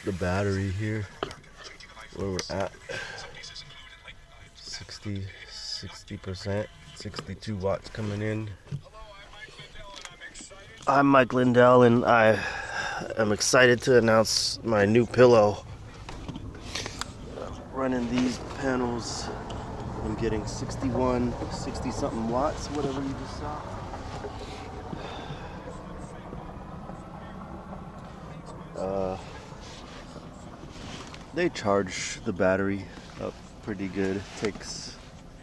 the battery here, where we're at 60%, 62 watts coming in. I'm Mike Lindell, and I am excited to announce my new pillow. Running these panels, I'm getting 60 something watts, whatever you just saw. They charge the battery up pretty good. It takes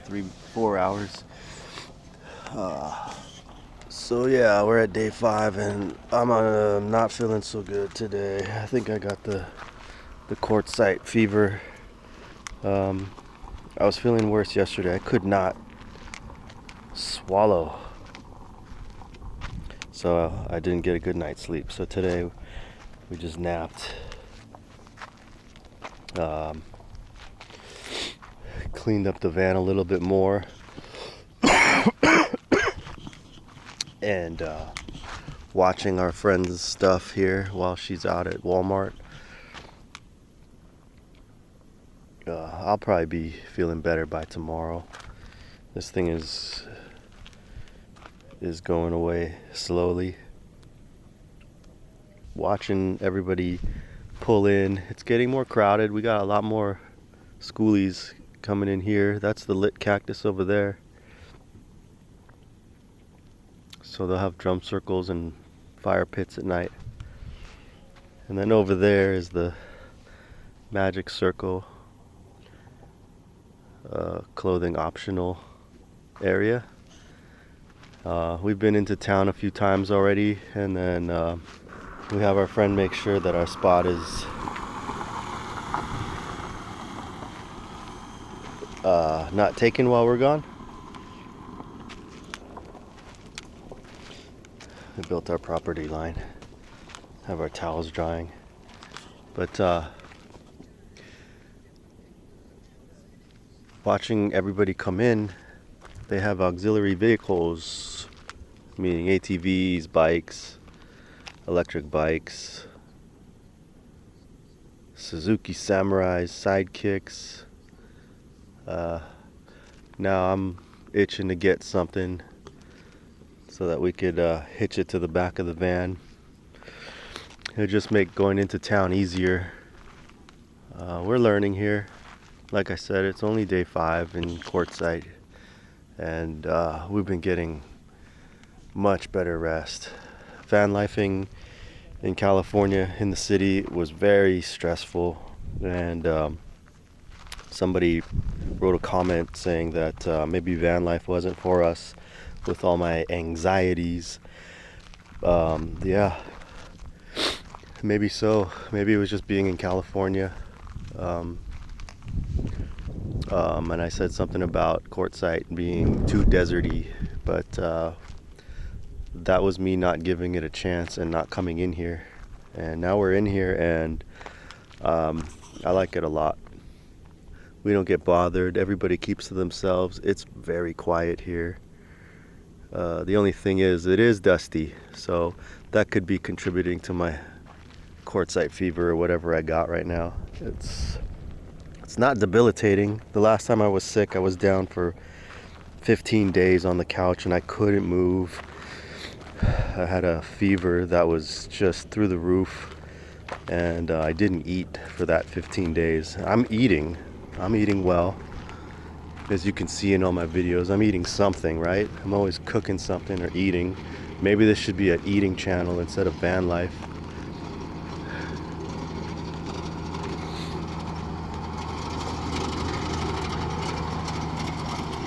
3-4 hours. So yeah, we're at day 5, and I'm not feeling so good today. I think I got the quartzite fever. I was feeling worse yesterday. I could not swallow, so I didn't get a good night's sleep. So today we just napped. Cleaned up the van a little bit more. And watching our friend's stuff here while she's out at Walmart. I'll probably be feeling better by tomorrow. This thing is going away slowly. Watching everybody pull in. It's getting more crowded. We got a lot more schoolies coming in here. That's the lit cactus over there. So they'll have drum circles and fire pits at night. And then over there is the magic circle, clothing optional area. We've been into town a few times already, and then we have our friend make sure that our spot is not taken while we're gone. We built our property line, have our towels drying, but watching everybody come in, they have auxiliary vehicles, meaning ATVs, bikes, electric bikes, Suzuki Samurais, sidekicks. Now I'm itching to get something so that we could hitch it to the back of the van. It'll just make going into town easier. We're learning here. Like I said, it's only day 5 in Quartzsite, and we've been getting much better rest. Van lifing in California in the city was very stressful, and somebody wrote a comment saying that maybe van life wasn't for us with all my anxieties. Yeah, maybe so. Maybe it was just being in California. And I said something about Quartzsite being too deserty, but that was me not giving it a chance and not coming in here. And now we're in here, and I like it a lot. We don't get bothered. Everybody keeps to themselves. It's very quiet here. The only thing is, it is dusty, so that could be contributing to my Quartzsite fever or whatever I got right now. It's not debilitating. The last time I was sick, I was down for 15 days on the couch and I couldn't move. I had a fever that was just through the roof, and I didn't eat for that 15 days. I'm eating well. As you can see in all my videos, I'm eating something, right? I'm always cooking something or eating. Maybe this should be an eating channel instead of van life.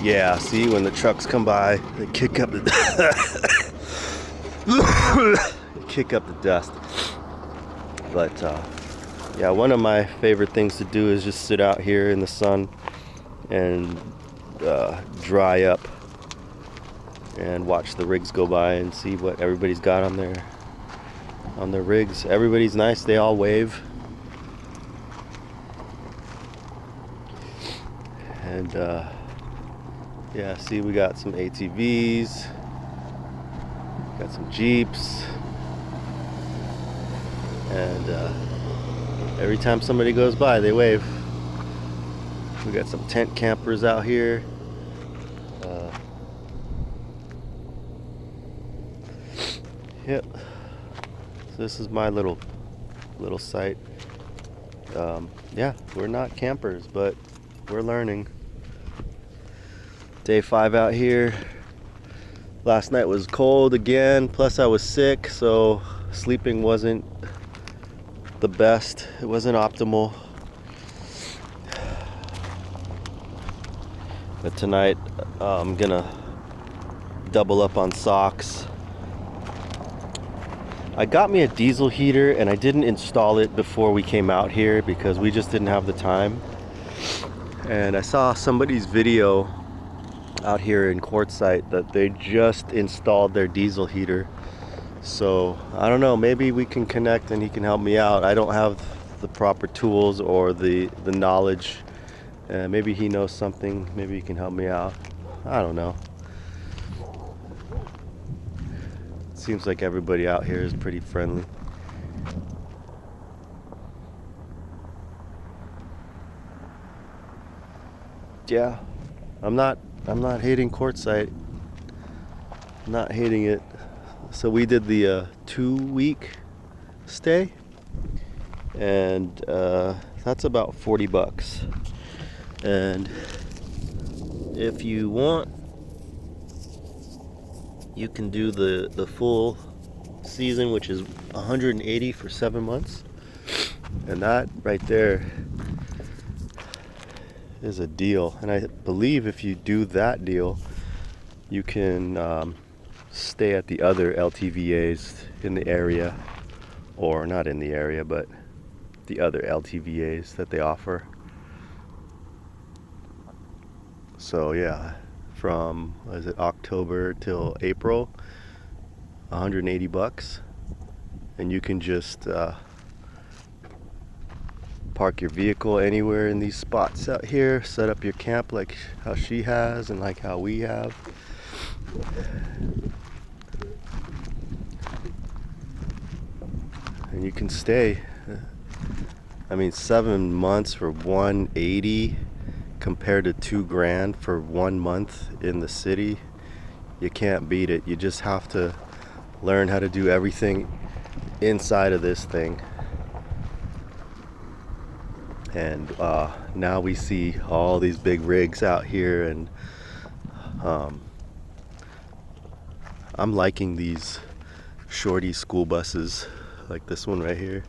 Yeah, see, when the trucks come by, they kick up the dust. But yeah, one of my favorite things to do is just sit out here in the sun and dry up and watch the rigs go by and see what everybody's got on their rigs. Everybody's nice. They all wave. And yeah, see, we got some ATVs, got some Jeeps, and Every time somebody goes by, they wave. We got some tent campers out here. Yep. So this is my little site. Yeah, we're not campers, but we're learning. Day 5 out here. Last night was cold again, plus I was sick, so sleeping wasn't the best. It wasn't optimal. But tonight I'm gonna double up on socks. I got me a diesel heater and I didn't install it before we came out here because we just didn't have the time. And I saw somebody's video out here in Quartzsite that they just installed their diesel heater. So I don't know, maybe we can connect and he can help me out. I don't have the proper tools or the knowledge. Maybe he knows something, maybe he can help me out. I don't know. Seems like everybody out here is pretty friendly. Yeah, I'm not hating Quartzsite. I'm not hating it. So we did the 2-week stay, and that's about $40. And if you want, you can do the full season, which is $180 for 7 months, and that right there is a deal. And I believe if you do that deal, you can stay at the other LTVAs in the area, or not in the area, but the other LTVAs that they offer. So yeah, from, what is it, October till April, $180, and you can just park your vehicle anywhere in these spots out here, set up your camp like how she has and like how we have. And you can stay. I mean, 7 months for $180 compared to $2,000 for 1 month in the city. You can't beat it. You just have to learn how to do everything inside of this thing. And now we see all these big rigs out here, and I'm liking these shorty school buses like this one right here.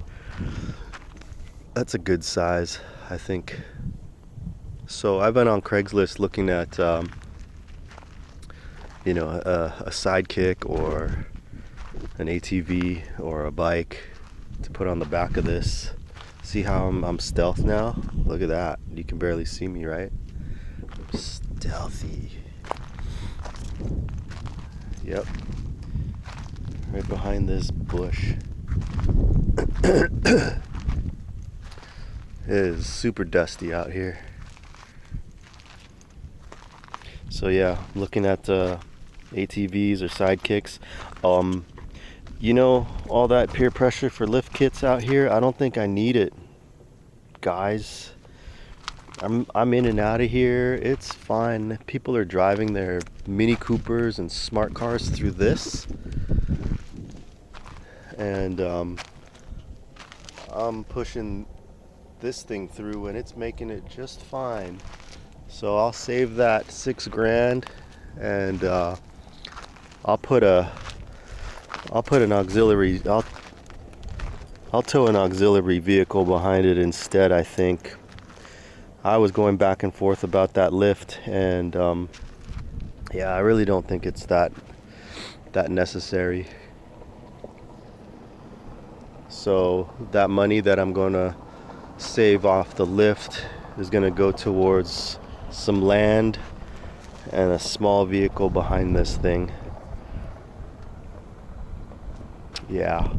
That's a good size, I think. So I've been on Craigslist looking at you know, a sidekick or an ATV or a bike to put on the back of this. See how I'm stealth now? Look at that. You can barely see me, right? Stealthy. Yep. Right behind this bush. It is super dusty out here. So yeah, looking at ATVs or sidekicks. You know, all that peer pressure for lift kits out here, I don't think I need it, guys. I'm in and out of here. It's fine. People are driving their Mini Coopers and smart cars through this, and I'm pushing this thing through, and it's making it just fine. So I'll save that $6,000, and I'll put an auxiliary. I'll tow an auxiliary vehicle behind it instead. I think I was going back and forth about that lift, and yeah, I really don't think it's that necessary. So that money that I'm gonna save off the lift is gonna go towards some land and a small vehicle behind this thing. Yeah,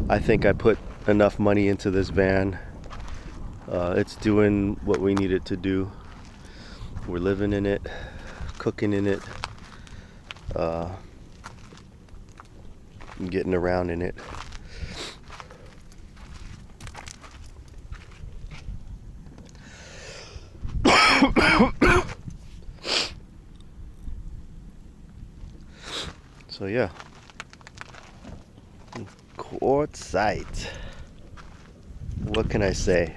I think I put enough money into this van. It's doing what we need it to do. We're living in it, cooking in it, getting around in it. yeah, quartzite. What can I say?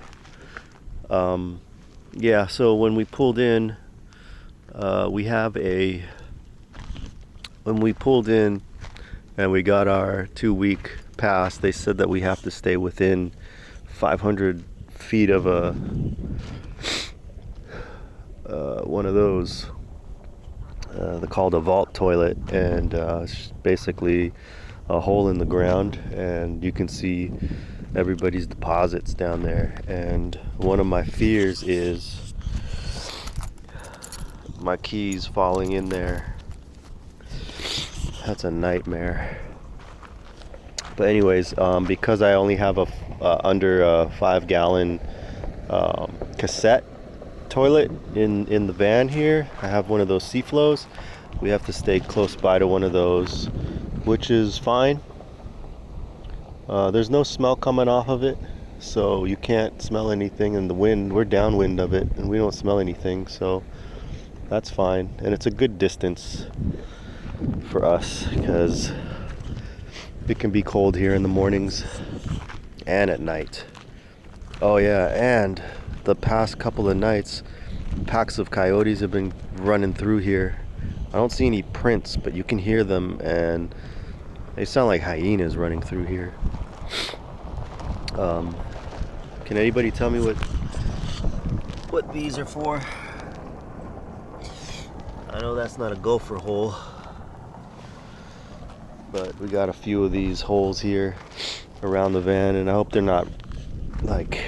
Yeah, so when we pulled in, when we pulled in and we got our 2-week pass, they said that we have to stay within 500 feet of a one of those. They're called a vault toilet, and it's basically a hole in the ground, and you can see everybody's deposits down there. And one of my fears is my keys falling in there. That's a nightmare. But anyways, because I only have a under a 5-gallon cassette toilet in the van here, I have one of those C-flows. We have to stay close by to one of those, which is fine. There's no smell coming off of it, so you can't smell anything. And the wind, we're downwind of it, and we don't smell anything, so that's fine. And it's a good distance for us because it can be cold here in the mornings and at night. Oh yeah, and the past couple of nights, packs of coyotes have been running through here. I don't see any prints, but you can hear them, and they sound like hyenas running through here. Can anybody tell me what these are for? I know that's not a gopher hole, but we got a few of these holes here around the van, and I hope they're not like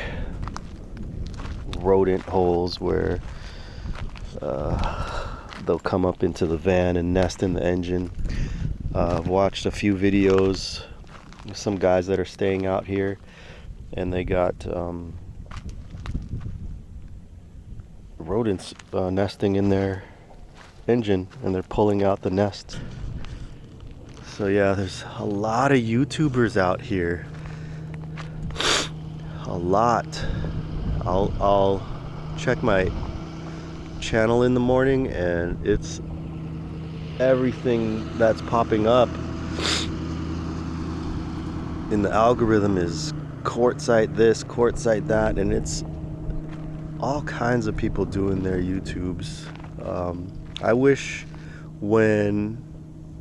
rodent holes where they'll come up into the van and nest in the engine. I've watched a few videos of some guys that are staying out here, and they got rodents nesting in their engine, and they're pulling out the nest. So yeah, there's a lot of YouTubers out here. A lot. I'll check my channel in the morning, and it's everything that's popping up in the algorithm is quartzite this, quartzite that, and it's all kinds of people doing their YouTubes. I wish when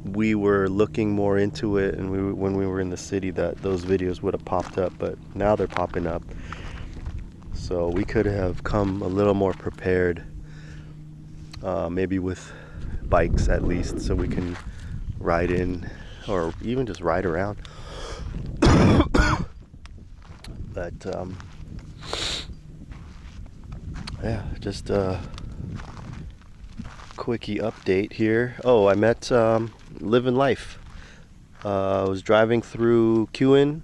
we were looking more into it and when we were in the city that those videos would have popped up, but now they're popping up. So we could have come a little more prepared, maybe with bikes at least, so we can ride in or even just ride around. But yeah, just a quickie update here. Oh, I met Living Life. I was driving through Cuin.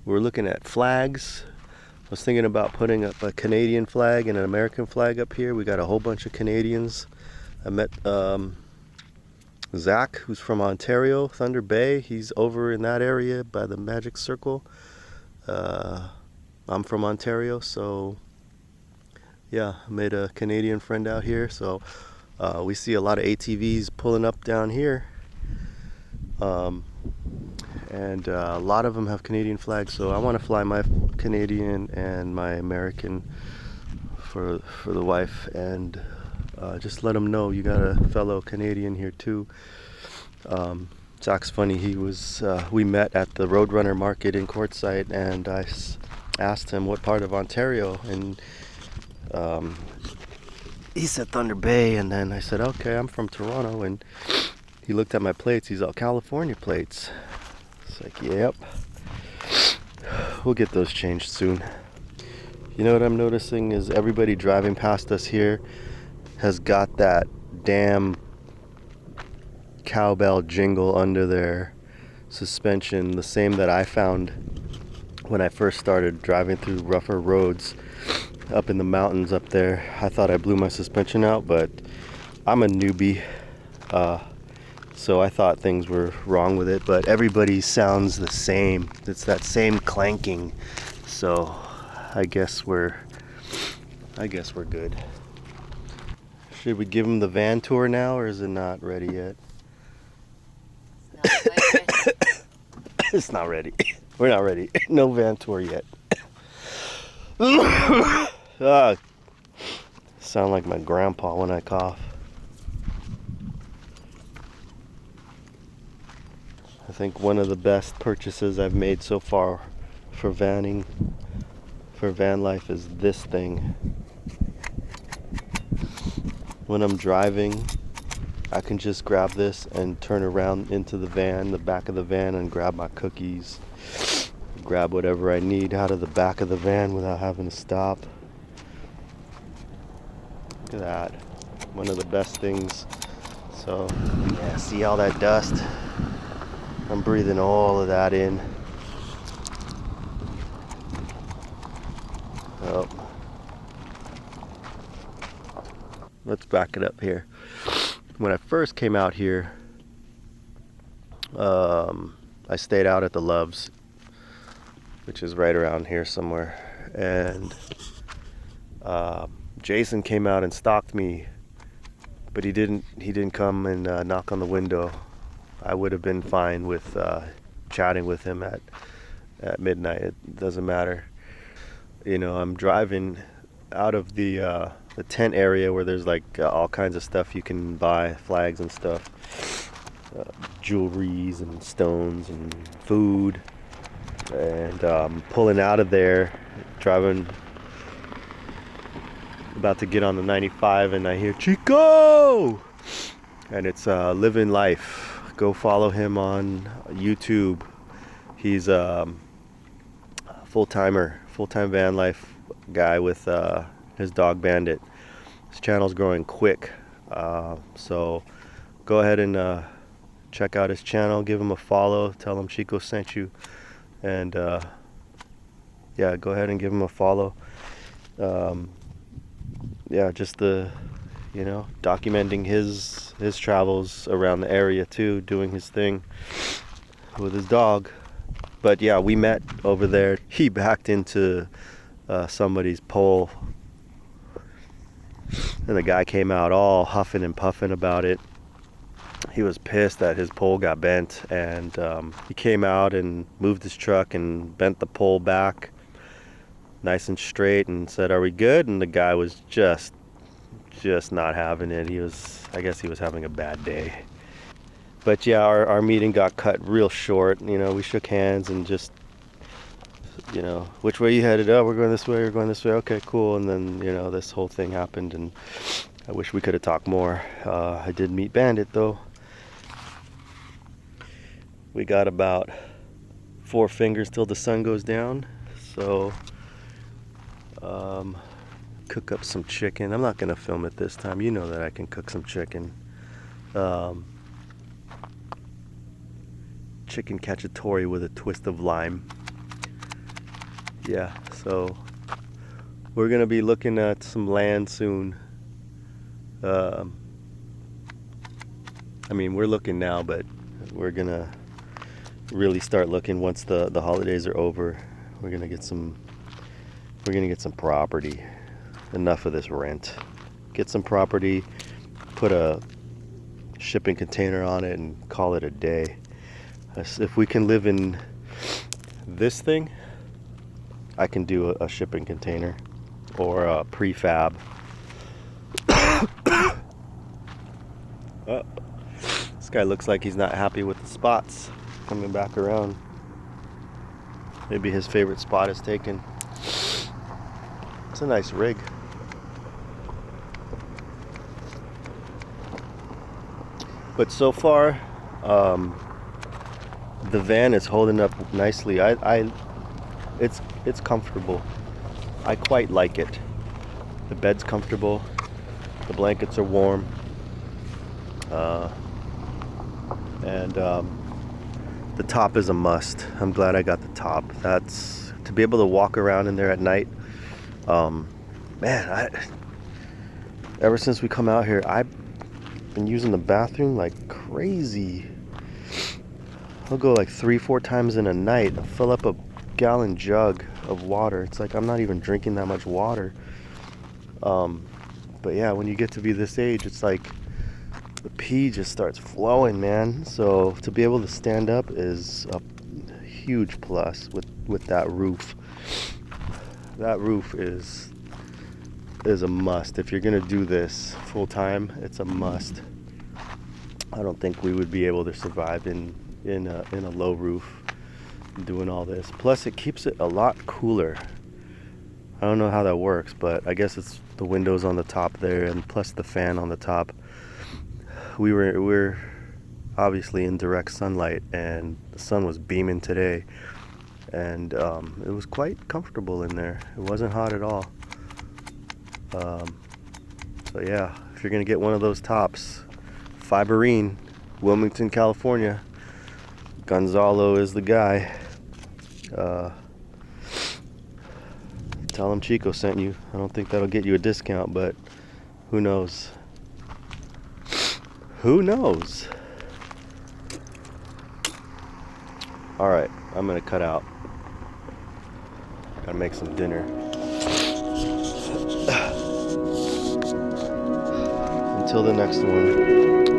We were looking at flags. I was thinking about putting up a Canadian flag and an American flag up here. We got a whole bunch of Canadians. I met Zach, who's from Ontario, Thunder Bay. He's over in that area by the Magic Circle. I'm from Ontario, so yeah, I made a Canadian friend out here. So we see a lot of ATVs pulling up down here. And a lot of them have Canadian flags, so I want to fly my Canadian and my American for the wife, and just let them know you got a fellow Canadian here too. Zach's funny. We met at the Roadrunner Market in Quartzsite, and I asked him what part of Ontario, and he said Thunder Bay, and then I said, okay, I'm from Toronto, and he looked at my plates. He's all California plates. It's like, yep, we'll get those changed soon. You know what I'm noticing is everybody driving past us here has got that damn cowbell jingle under their suspension, the same that I found when I first started driving through rougher roads up in the mountains up there. I thought I blew my suspension out, but I'm a newbie, so I thought things were wrong with it, but everybody sounds the same. It's that same clanking. So I guess we're good. Should we give them the van tour now, or is it not ready yet? It's not ready. We're not ready. No van tour yet. Sound like my grandpa when I cough. I think one of the best purchases I've made so far for vanning, for van life, is this thing. When I'm driving, I can just grab this and turn around into the van, the back of the van, and grab my cookies, grab whatever I need out of the back of the van without having to stop. Look at that. One of the best things. So, yeah, see all that dust? I'm breathing all of that in. Oh. Let's back it up here. When I first came out here, I stayed out at the Loves, which is right around here somewhere, and Jason came out and stalked me, but he didn't come and knock on the window. I would have been fine with chatting with him at midnight. It doesn't matter. You know, I'm driving out of the tent area where there's like all kinds of stuff you can buy, flags and stuff, jewelries and stones and food, and pulling out of there, driving, about to get on the 95, and I hear CHICO, and it's Living Life. Go follow him on YouTube. He's a full-time van life guy with his dog Bandit. His channel's growing quick, so go ahead and check out his channel, give him a follow, tell him Chico sent you, and yeah, go ahead and give him a follow. Yeah, just documenting his travels around the area too, doing his thing with his dog. But yeah, we met over there. He backed into somebody's pole, and the guy came out all huffing and puffing about it. He was pissed that his pole got bent, and he came out and moved his truck and bent the pole back nice and straight and said, "Are we good?" And the guy was just not having it. I guess he was having a bad day. But yeah, our meeting got cut real short. You know, we shook hands and just, you know, which way you headed? Oh, we're going this way, we're going this way. Okay, cool. And then, you know, this whole thing happened, and I wish we could have talked more. I did meet Bandit though. We got about 4 fingers till the sun goes down. So cook up some chicken. I'm not gonna film it this time. You know that I can cook some chicken. Chicken cacciatore with a twist of lime. Yeah, so we're gonna be looking at some land soon. I mean, we're looking now, but we're gonna really start looking once the holidays are over. We're gonna get some property. Enough of this rent. Get some property, put a shipping container on it, and call it a day. If we can live in this thing, I can do a shipping container or a prefab. Oh, this guy looks like he's not happy with the spots coming back around. Maybe his favorite spot is taken. It's a nice rig. But so far, the van is holding up nicely. It's comfortable. I quite like it. The bed's comfortable. The blankets are warm. And the top is a must. I'm glad I got the top. That's to be able to walk around in there at night. Man, ever since we come out here, I've been using the bathroom like crazy. I'll go like 3-4 times in a night. I'll fill up a gallon jug of water. It's like I'm not even drinking that much water. But yeah, when you get to be this age, it's like the pee just starts flowing, man. So to be able to stand up is a huge plus with that roof. That roof is a must. If you're gonna do this full time, it's a must. I don't think we would be able to survive in a low roof doing all this. Plus it keeps it a lot cooler. I don't know how that works, but I guess it's the windows on the top there and plus the fan on the top. We're obviously in direct sunlight and the sun was beaming today, and it was quite comfortable in there. It wasn't hot at all. So yeah, if you're gonna get one of those tops, Fiberine, Wilmington, California, Gonzalo is the guy. Tell him Chico sent you. I don't think that'll get you a discount, but who knows? Who knows? Alright, I'm gonna cut out. Gotta make some dinner. Until the next one.